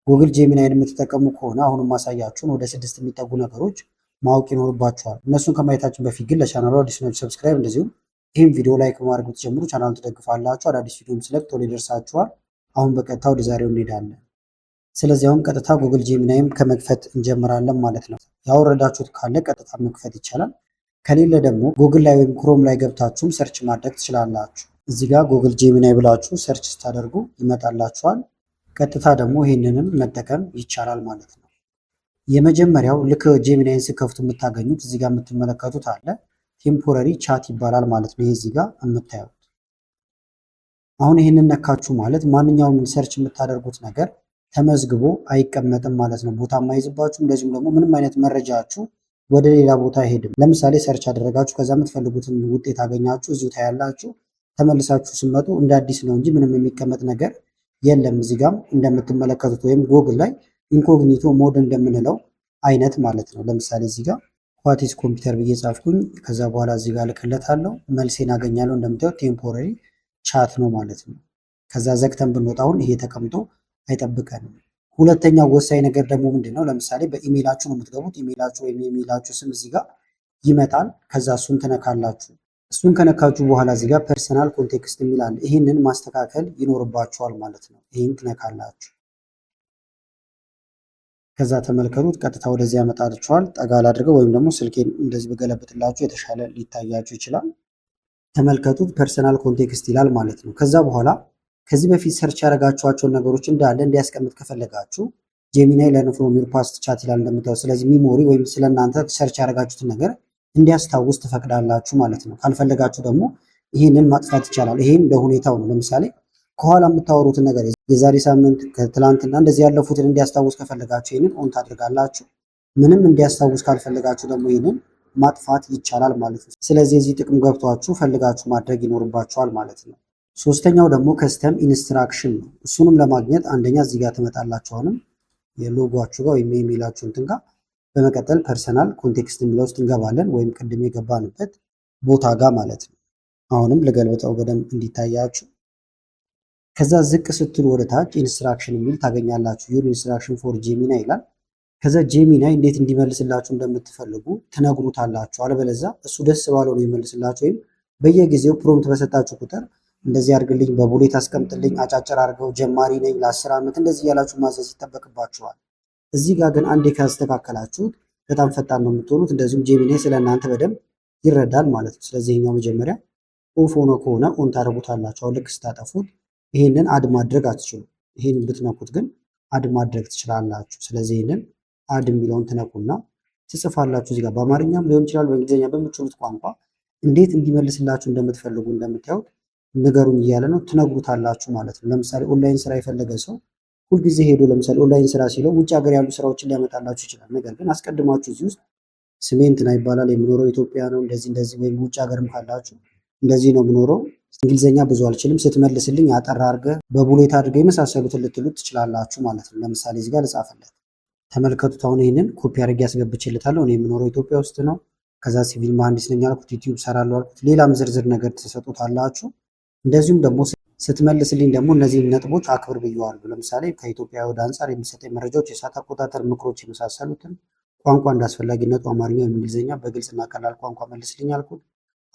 ጉግል ጄሚናይን የምትጠቀሙ ከሆነ አሁንም ማሳያችሁን ወደ 6 የሚጠጉ ነገሮች ማወቅ ይኖርባችኋል። እነሱን ከማየታችን በፊት ግን ለቻናሉ አዲስ ናችሁ ሰብስክራይብ፣ እንደዚሁም ይህም ቪዲዮ ላይክ በማድረግ ብትጀምሩ ቻናሉን ትደግፋላችሁ። አዳዲስ ቪዲዮም ስለቅ ቶሎ ይደርሳችኋል። አሁን በቀጥታ ወደ ዛሬው እንሄዳለን። ስለዚህ አሁን ቀጥታ ጉግል ጄሚናይም ከመክፈት እንጀምራለን ማለት ነው። ያወረዳችሁት ካለ ቀጥታ መክፈት ይቻላል። ከሌለ ደግሞ ጉግል ላይ ወይም ክሮም ላይ ገብታችሁም ሰርች ማድረግ ትችላላችሁ። እዚህ ጋር ጉግል ጄሚናይ ብላችሁ ሰርች ስታደርጉ ይመጣላችኋል። ቀጥታ ደግሞ ይህንንም መጠቀም ይቻላል ማለት ነው። የመጀመሪያው ልክ ጄሚናይን ስከፍቱ የምታገኙት እዚህ ጋር የምትመለከቱት አለ ቴምፖረሪ ቻት ይባላል ማለት ነው። ይሄ እዚህ ጋር የምታዩት አሁን ይህንን ነካችሁ ማለት ማንኛውም ሰርች የምታደርጉት ነገር ተመዝግቦ አይቀመጥም ማለት ነው። ቦታ የማይዝባችሁ እንደዚሁም ደግሞ ምንም አይነት መረጃችሁ ወደ ሌላ ቦታ አይሄድም። ለምሳሌ ሰርች አደረጋችሁ ከዛ የምትፈልጉትን ውጤት አገኛችሁ እዚሁ ታያላችሁ። ተመልሳችሁ ስመጡ እንደ አዲስ ነው እንጂ ምንም የሚቀመጥ ነገር የለም። እዚህ ጋም እንደምትመለከቱት ወይም ጉግል ላይ ኢንኮግኒቶ ሞድ እንደምንለው አይነት ማለት ነው። ለምሳሌ እዚህ ጋር ዋቲስ ኮምፒውተር ብዬ ጻፍኩኝ። ከዛ በኋላ እዚህ ጋር ልክለታለሁ፣ መልሴን አገኛለሁ። እንደምታዩት ቴምፖረሪ ቻት ነው ማለት ነው። ከዛ ዘግተን ብንወጣውን ይሄ ተቀምጦ አይጠብቀንም። ሁለተኛው ወሳኝ ነገር ደግሞ ምንድነው? ለምሳሌ በኢሜይላችሁ ነው የምትገቡት። ኢሜይላችሁ ወይም የኢሜይላችሁ ስም እዚህ ጋር ይመጣል። ከዛ እሱን ትነካላችሁ። እሱን ከነካችሁ በኋላ እዚህ ጋር ፐርሰናል ኮንቴክስት የሚላል ይህንን ማስተካከል ይኖርባችኋል ማለት ነው። ይህን ትነካላችሁ። ከዛ ተመልከቱት፣ ቀጥታ ወደዚህ ያመጣችኋል። ጠጋ ላድርገው ወይም ደግሞ ስልኬን እንደዚህ በገለብጥላችሁ የተሻለ ሊታያችሁ ይችላል። ተመልከቱት፣ ፐርሰናል ኮንቴክስት ይላል ማለት ነው። ከዛ በኋላ ከዚህ በፊት ሰርች ያደረጋችኋቸውን ነገሮች እንዳለ እንዲያስቀምጥ ከፈለጋችሁ ጄሚናይ ለርን ፍሮም ዩር ፓስት ቻት ይላል እንደምታዩት። ስለዚህ ሚሞሪ ወይም ስለእናንተ ሰርች ያደረጋችሁትን ነገር እንዲያስታውስ ትፈቅዳላችሁ ማለት ነው። ካልፈለጋችሁ ደግሞ ይህንን ማጥፋት ይቻላል። ይሄን ለሁኔታው ነው። ለምሳሌ ከኋላ የምታወሩትን ነገር የዛሬ ሳምንት ከትላንትና እንደዚህ ያለፉትን እንዲያስታውስ ከፈለጋችሁ ይህንን ኦን ታደርጋላችሁ። ምንም እንዲያስታውስ ካልፈለጋችሁ ደግሞ ይህንን ማጥፋት ይቻላል ማለት ነው። ስለዚህ የዚህ ጥቅም ገብቷችሁ ፈልጋችሁ ማድረግ ይኖርባችኋል ማለት ነው። ሶስተኛው ደግሞ ከስተም ኢንስትራክሽን ነው። እሱንም ለማግኘት አንደኛ እዚህ ጋር ትመጣላችሁ። አሁንም የሎጓችሁ ጋር ወይም የኢሜይላችሁ እንትን ጋር በመቀጠል ፐርሰናል ኮንቴክስት የሚለው ውስጥ እንገባለን፣ ወይም ቅድም የገባንበት ቦታ ጋር ማለት ነው። አሁንም ልገልብጠው በደንብ እንዲታያችሁ። ከዛ ዝቅ ስትሉ ወደ ታች ኢንስትራክሽን የሚል ታገኛላችሁ። ዩር ኢንስትራክሽን ፎር ጄሚናይ ይላል። ከዛ ጄሚናይ እንዴት እንዲመልስላችሁ እንደምትፈልጉ ትነግሩታላችሁ። አለበለዚያ እሱ ደስ ባለው ነው ይመልስላችሁ። ወይም በየጊዜው ፕሮምፕት በሰጣችሁ ቁጥር እንደዚህ አድርግልኝ፣ በቡሌት አስቀምጥልኝ፣ አጫጭር አድርገው፣ ጀማሪ ነኝ፣ ለ10 ዓመት እንደዚህ ያላችሁ ማዘዝ ይጠበቅባችኋል። እዚህ ጋር ግን አንዴ ካስተካከላችሁት በጣም ፈጣን ነው የምትሆኑት። እንደዚሁም ጄሚናይ ስለ እናንተ በደንብ ይረዳል ማለት ነው። ስለዚህ ይሄኛው መጀመሪያ ኦፍ ሆኖ ከሆነ ኦን ታደርጉታላችሁ። ልክ ስታጠፉት ይሄንን አድ ማድረግ አትችሉም። ይሄን ብትነኩት ግን አድ ማድረግ ትችላላችሁ። ስለዚህ ይሄንን አድ የሚለውን ትነኩና ትጽፋላችሁ። እዚህ ጋር በአማርኛም ሊሆን ይችላል በእንግሊዝኛ በምትችሉት ቋንቋ እንዴት እንዲመልስላችሁ እንደምትፈልጉ እንደምታዩት ንገሩኝ እያለ ነው፣ ትነግሩታላችሁ ማለት ነው። ለምሳሌ ኦንላይን ስራ የፈለገ ሰው ሁልጊዜ ሄዶ ለምሳሌ ኦንላይን ስራ ሲለው ውጭ ሀገር ያሉ ስራዎችን ሊያመጣላችሁ ይችላል። ነገር ግን አስቀድማችሁ እዚህ ውስጥ ስሜ እንትና ይባላል፣ የምኖረው ኢትዮጵያ ነው፣ እንደዚህ ወይም ውጭ ሀገርም ካላችሁ እንደዚህ ነው የምኖረው፣ እንግሊዝኛ ብዙ አልችልም፣ ስትመልስልኝ አጠር አድርገህ በቡሌት አድርገህ የመሳሰሉትን ልትሉት ትችላላችሁ ማለት ነው። ለምሳሌ እዚህ ጋር ልጻፍለት። ተመልከቱት። አሁን ይህንን ኮፒ አድርጌ ያስገብችልታለሁ። እኔ የምኖረው ኢትዮጵያ ውስጥ ነው። ከዛ ሲቪል መሐንዲስ ነኝ አልኩት፣ ዩቲዩብ ሰራለሁ አልኩት። ሌላም ዝርዝር ነገር ትሰጡታላችሁ። እንደዚሁም ደግሞ ስትመልስልኝ ደግሞ እነዚህን ነጥቦች አክብር ብየዋለሁ። ለምሳሌ ከኢትዮጵያ ወደ አንጻር የሚሰጠኝ መረጃዎች፣ የሰዓት አቆጣጠር፣ ምክሮች የመሳሰሉትን ቋንቋ እንዳስፈላጊነቱ አማርኛ ወይም እንግሊዝኛ በግልጽና ቀላል ቋንቋ መልስልኝ አልኩት።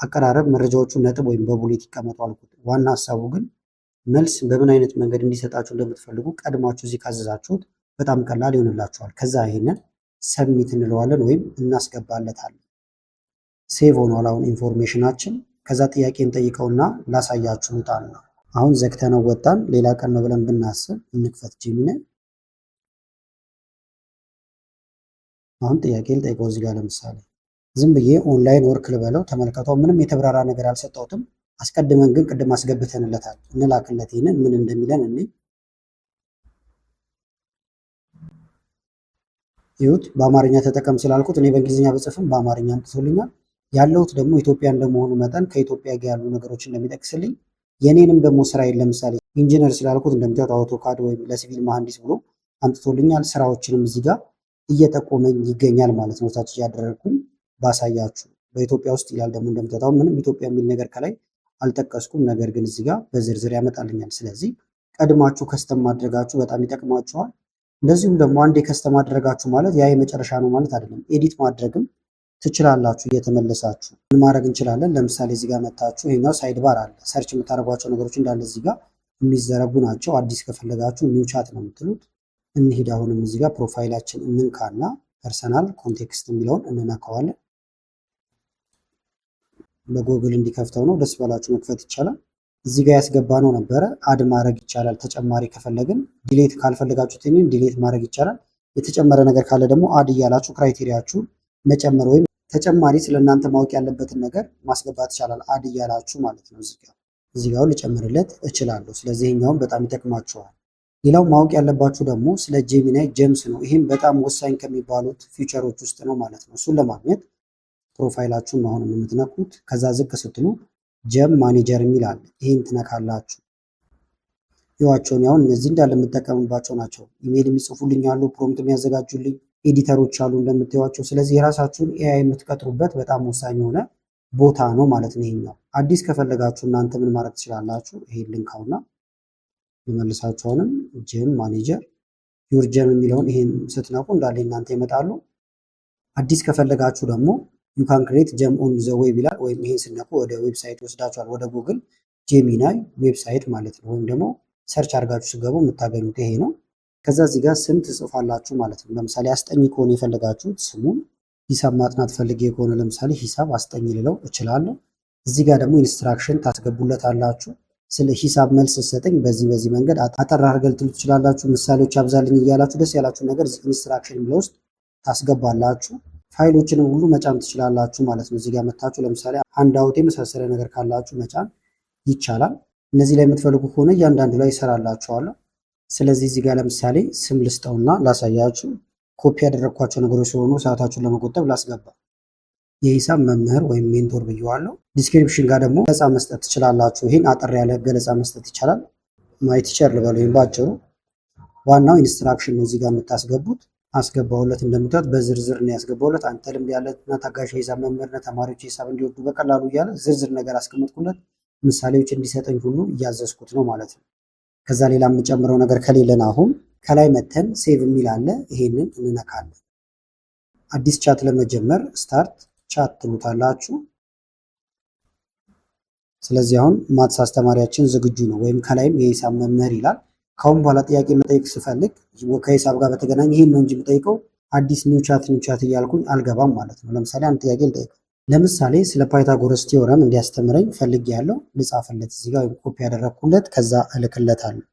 አቀራረብ መረጃዎቹ ነጥብ ወይም በቡሌት ይቀመጡ አልኩት። ዋና ሀሳቡ ግን መልስ በምን አይነት መንገድ እንዲሰጣችሁ እንደምትፈልጉ ቀድማችሁ እዚህ ካዘዛችሁት በጣም ቀላል ይሆንላችኋል። ከዛ ይሄንን ሰብሚት እንለዋለን ወይም እናስገባለታለን። ሴቭ ሆኗል አሁን ኢንፎርሜሽናችን። ከዛ ጥያቄ እንጠይቀውና ላሳያችሁ ውጣን ነው። አሁን ዘግተነው ወጣን። ሌላ ቀን ነው ብለን ብናስብ እንክፈት ጄሚናይ። አሁን ጥያቄ ልጠይቀው እዚህ ጋር ለምሳሌ ዝም ብዬ ኦንላይን ወርክ ልበለው። ተመልከተው፣ ምንም የተብራራ ነገር አልሰጠሁትም። አስቀድመን ግን ቅድም አስገብተንለታል። እንላክለት ይህንን ምን እንደሚለን እኔ ይሁት በአማርኛ ተጠቀም ስላልኩት እኔ በእንግሊዝኛ በጽፍም በአማርኛ አምጥቶልኛል። ያለሁት ደግሞ ኢትዮጵያ እንደመሆኑ መጠን ከኢትዮጵያ ጋር ያሉ ነገሮች እንደሚጠቅስልኝ የኔንም ደግሞ ስራዬን ለምሳሌ ኢንጂነር ስላልኩት እንደምታዩት አውቶካድ ወይም ለሲቪል መሐንዲስ ብሎ አምጥቶልኛል። ስራዎችንም እዚህ ጋር እየጠቆመኝ ይገኛል ማለት ነው። ታች እያደረግኩኝ ባሳያችሁ በኢትዮጵያ ውስጥ ይላል። ደግሞ እንደምታዩት ምንም ኢትዮጵያ የሚል ነገር ከላይ አልጠቀስኩም፣ ነገር ግን እዚህ ጋር በዝርዝር ያመጣልኛል። ስለዚህ ቀድማችሁ ከስተም ማድረጋችሁ በጣም ይጠቅማችኋል። እንደዚሁም ደግሞ አንዴ ከስተም አደረጋችሁ ማለት ያ የመጨረሻ ነው ማለት አይደለም። ኤዲት ማድረግም ትችላላችሁ። እየተመለሳችሁ ምን ማድረግ እንችላለን? ለምሳሌ እዚህ ጋር መታችሁ ይሄኛው ሳይድ ባር አለ። ሰርች የምታደርጓቸው ነገሮች እንዳለ እዚህ ጋር የሚዘረጉ ናቸው። አዲስ ከፈለጋችሁ ኒው ቻት ነው የምትሉት። እንሂድ። አሁንም እዚህ ጋር ፕሮፋይላችን እንንካና ፐርሰናል ኮንቴክስት የሚለውን እንነካዋለን። በጎግል እንዲከፍተው ነው። ደስ ባላችሁ መክፈት ይቻላል። እዚህ ጋር ያስገባ ነው ነበረ አድ ማድረግ ይቻላል። ተጨማሪ ከፈለግን ዲሌት ካልፈለጋችሁት ዲሌት ማድረግ ይቻላል። የተጨመረ ነገር ካለ ደግሞ አድ እያላችሁ ክራይቴሪያችሁን መጨመር ወይም ተጨማሪ ስለእናንተ ማወቅ ያለበትን ነገር ማስገባት ይቻላል። አድ እያላችሁ ማለት ነው። እዚህ ጋር ልጨምርለት እችላለሁ። ስለዚህ ይሄኛውን በጣም ይጠቅማችኋል። ሌላው ማወቅ ያለባችሁ ደግሞ ስለ ጄሚናይ ጀምስ ነው። ይህም በጣም ወሳኝ ከሚባሉት ፊቸሮች ውስጥ ነው ማለት ነው። እሱን ለማግኘት ፕሮፋይላችሁን አሁን የምትነኩት ከዛ ዝቅ ስትሉ ጀም ማኔጀር የሚል አለ። ይህን ትነካላችሁ። ይዋቸውን ያሁን እነዚህ እንዳለ የምጠቀምባቸው ናቸው። ኢሜይል የሚጽፉልኝ አሉ፣ ፕሮምፕት የሚያዘጋጁልኝ ኤዲተሮች አሉ እንደምታዩቸው። ስለዚህ የራሳችሁን ኤአይ የምትቀጥሩበት በጣም ወሳኝ የሆነ ቦታ ነው ማለት ነው። ይሄኛው አዲስ ከፈለጋችሁ እናንተ ምን ማድረግ ትችላላችሁ? ይሄን ልንካውና ይመልሳችኋልም ጀም ማኔጀር ዩር ጀም የሚለውን ይሄን ስትነኩ እንዳለ እናንተ ይመጣሉ። አዲስ ከፈለጋችሁ ደግሞ ዩ ካን ክሬት ጀም ኦን ዘ ዌብ ይላል። ወይም ይሄን ስነኩ ወደ ዌብሳይት ወስዳችኋል፣ ወደ ጉግል ጄሚናይ ዌብሳይት ማለት ነው። ወይም ደግሞ ሰርች አድርጋችሁ ስገቡ የምታገኙት ይሄ ነው። ከዛ እዚህ ጋር ስም ትጽፋላችሁ ማለት ነው። ለምሳሌ አስጠኝ ከሆነ የፈለጋችሁት ስሙን፣ ሂሳብ ማጥናት ፈልጌ ከሆነ ለምሳሌ ሂሳብ አስጠኝ ልለው እችላለሁ። እዚህ ጋር ደግሞ ኢንስትራክሽን ታስገቡለታላችሁ። ስለ ሂሳብ መልስ ሰጠኝ በዚህ መንገድ አጠር አድርገህ ልትሉ ትችላላችሁ። ምሳሌዎች አብዛልኝ እያላችሁ ደስ ያላችሁ ነገር ኢንስትራክሽን የሚለው ውስጥ ታስገባላችሁ። ፋይሎችንም ሁሉ መጫን ትችላላችሁ ማለት ነው። እዚህ ጋር መታችሁ ለምሳሌ አንድ አውት የመሳሰለ ነገር ካላችሁ መጫን ይቻላል። እነዚህ ላይ የምትፈልጉ ከሆነ እያንዳንዱ ላይ ይሰራላችኋለሁ። ስለዚህ እዚህ ጋር ለምሳሌ ስም ልስጠውና ላሳያችሁ። ኮፒ ያደረግኳቸው ነገሮች ስለሆኑ ሰዓታችሁን ለመቆጠብ ላስገባ። የሂሳብ መምህር ወይም ሜንቶር ብየዋለሁ። ዲስክሪፕሽን ጋር ደግሞ ገለጻ መስጠት ትችላላችሁ። ይህን አጠር ያለ ገለጻ መስጠት ይቻላል። ማይ ቲቸር ልበል ወይም ባጭሩ ዋናው ኢንስትራክሽን ነው እዚህ ጋር የምታስገቡት። አስገባውለት እንደምታዩት በዝርዝር ነው ያስገባውለት። አንተ ልምድ ያለና ታጋሽ የሂሳብ መምህር ነህ፣ ተማሪዎች የሂሳብ እንዲወዱ በቀላሉ እያለ ዝርዝር ነገር አስቀመጥኩለት። ምሳሌዎች እንዲሰጠኝ ሁሉ እያዘዝኩት ነው ማለት ነው። ከዛ ሌላ የምጨምረው ነገር ከሌለን አሁን ከላይ መተን ሴቭ የሚል አለ። ይሄንን እንነካለን። አዲስ ቻት ለመጀመር ስታርት ቻት ትሉታላችሁ። ስለዚህ አሁን ማትስ አስተማሪያችን ዝግጁ ነው፣ ወይም ከላይም የሂሳብ መምህር ይላል። ካሁን በኋላ ጥያቄ መጠየቅ ስፈልግ ከሂሳብ ጋር በተገናኘ ይሄን ነው እንጂ የምጠይቀው አዲስ ኒው ቻት እያልኩኝ አልገባም ማለት ነው። ለምሳሌ አንድ ጥያቄ ልጠይቀው። ለምሳሌ ስለ ፓይታጎረስ ቲዮረም እንዲያስተምረኝ ፈልጌ ያለው ልጻፍለት እዚህ ጋር ኮፒ ያደረግኩለት ከዛ እልክለታለሁ።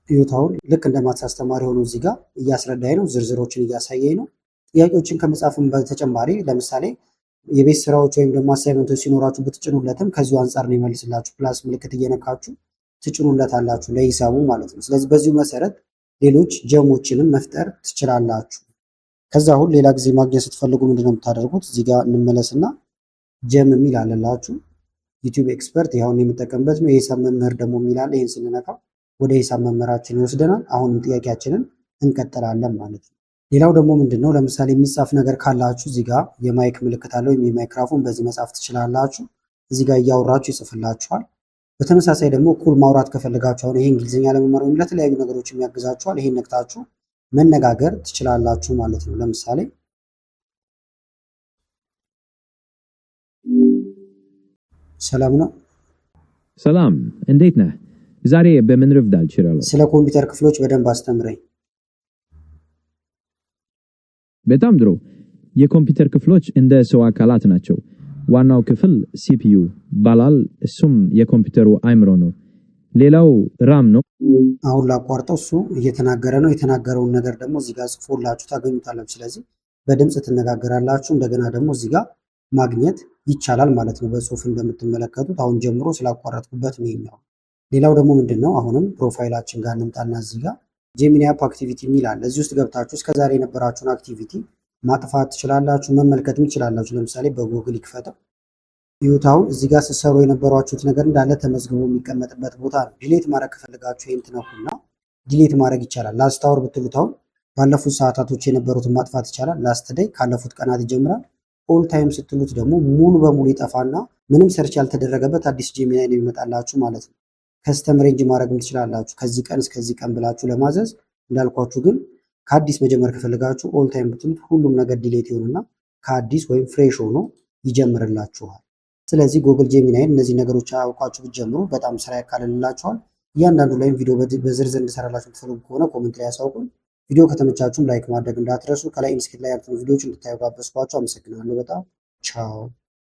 ይሁታውን ልክ እንደ ማትስ አስተማሪ ሆኖ እዚህ ጋር እያስረዳኝ ነው፣ ዝርዝሮችን እያሳየኝ ነው። ጥያቄዎችን ከመጻፍም በተጨማሪ ለምሳሌ የቤት ስራዎች ወይም ደግሞ አሳይመንቶች ሲኖራችሁ ብትጭኑለትም ከዚሁ አንጻር ነው ይመልስላችሁ። ፕላስ ምልክት እየነካችሁ ትጭኑለታላችሁ ለሂሳቡ ማለት ነው። ስለዚህ በዚሁ መሰረት ሌሎች ጀሞችንም መፍጠር ትችላላችሁ። ከዛ አሁን ሌላ ጊዜ ማግኘት ስትፈልጉ ምንድነው የምታደርጉት? እዚህ ጋር እንመለስና ጀም የሚል አለላችሁ። ዩቲዩብ ኤክስፐርት ይኸውን የምጠቀምበት ነው። የሂሳብ መምህር ደግሞ የሚል አለ። ይህን ስንነካው ወደ ሂሳብ መምህራችን ይወስደናል። አሁንም ጥያቄያችንን እንቀጥላለን ማለት ነው። ሌላው ደግሞ ምንድነው ለምሳሌ የሚጻፍ ነገር ካላችሁ እዚህ ጋር የማይክ ምልክት አለ ወይም የማይክራፎን በዚህ መጻፍ ትችላላችሁ። እዚህ ጋር እያወራችሁ ይጽፍላችኋል። በተመሳሳይ ደግሞ እኩል ማውራት ከፈለጋችሁ አሁን ይሄ እንግሊዝኛ ለመማር ወይም ለተለያዩ ነገሮች የሚያግዛችኋል። ይሄን ነክታችሁ መነጋገር ትችላላችሁ ማለት ነው። ለምሳሌ ሰላም ነው። ሰላም እንዴት ነህ? ዛሬ በምን ልረዳህ እችላለሁ? ስለ ኮምፒውተር ክፍሎች በደንብ አስተምረኝ። በጣም ጥሩ። የኮምፒውተር ክፍሎች እንደ ሰው አካላት ናቸው። ዋናው ክፍል ሲፒዩ ባላል፣ እሱም የኮምፒውተሩ አይምሮ ነው። ሌላው ራም ነው። አሁን ላቋርጠው፣ እሱ እየተናገረ ነው። የተናገረውን ነገር ደግሞ እዚህ ጋር ጽፎላችሁ ታገኙታላችሁ። ስለዚህ በድምጽ ትነጋገራላችሁ። እንደገና ደግሞ እዚህ ጋር ማግኘት ይቻላል ማለት ነው። በጽሁፍ እንደምትመለከቱት አሁን ጀምሮ ስላቋረጥኩበት ነው ይኛው። ሌላው ደግሞ ምንድነው አሁንም ፕሮፋይላችን ጋር እንምጣና እዚህ ጋር ጄሚኒ አፕ አክቲቪቲ የሚል አለ። እዚህ ውስጥ ገብታችሁ እስከዛሬ የነበራችሁን አክቲቪቲ ማጥፋት ትችላላችሁ፣ መመልከትም ትችላላችሁ። ለምሳሌ በጉግል ይክፈተው ይሁት። አሁን እዚህ ጋር ስትሰሩ የነበሯችሁት ነገር እንዳለ ተመዝግቦ የሚቀመጥበት ቦታ ነው። ዲሌት ማድረግ ከፈለጋችሁ ይሄን ትነኩና ዲሌት ማድረግ ይቻላል። ላስት አወር ብትሉት አሁን ባለፉት ሰዓታቶች የነበሩትን ማጥፋት ይቻላል። ላስት ዴይ ካለፉት ቀናት ይጀምራል። ኦል ታይም ስትሉት ደግሞ ሙሉ በሙሉ ይጠፋና ምንም ሰርች ያልተደረገበት አዲስ ጄሚናይ ነው የሚመጣላችሁ ማለት ነው። ከስተም ሬንጅ ማድረግም ትችላላችሁ። ከዚህ ቀን እስከዚህ ቀን ብላችሁ ለማዘዝ እንዳልኳችሁ ግን ከአዲስ መጀመር ከፈለጋችሁ ኦል ታይም ብትሉት ሁሉም ነገር ዲሌት ይሆንና ከአዲስ ወይም ፍሬሽ ሆኖ ይጀምርላችኋል። ስለዚህ ጉግል ጄሚናይን እነዚህ ነገሮች አውቃችሁ ብትጀምሩ በጣም ስራ ያቃልልላችኋል። እያንዳንዱ ላይም ቪዲዮ በዝርዝር እንድሰራላችሁ የምትፈልጉ ከሆነ ኮሜንት ላይ ያሳውቁን። ቪዲዮ ከተመቻችሁም ላይክ ማድረግ እንዳትረሱ። ከላይ ኢንስክሪፕት ላይ ያሉትን ቪዲዮዎች እንድታዩ ጋበዝኳችሁ። አመሰግናለሁ በጣም ቻው።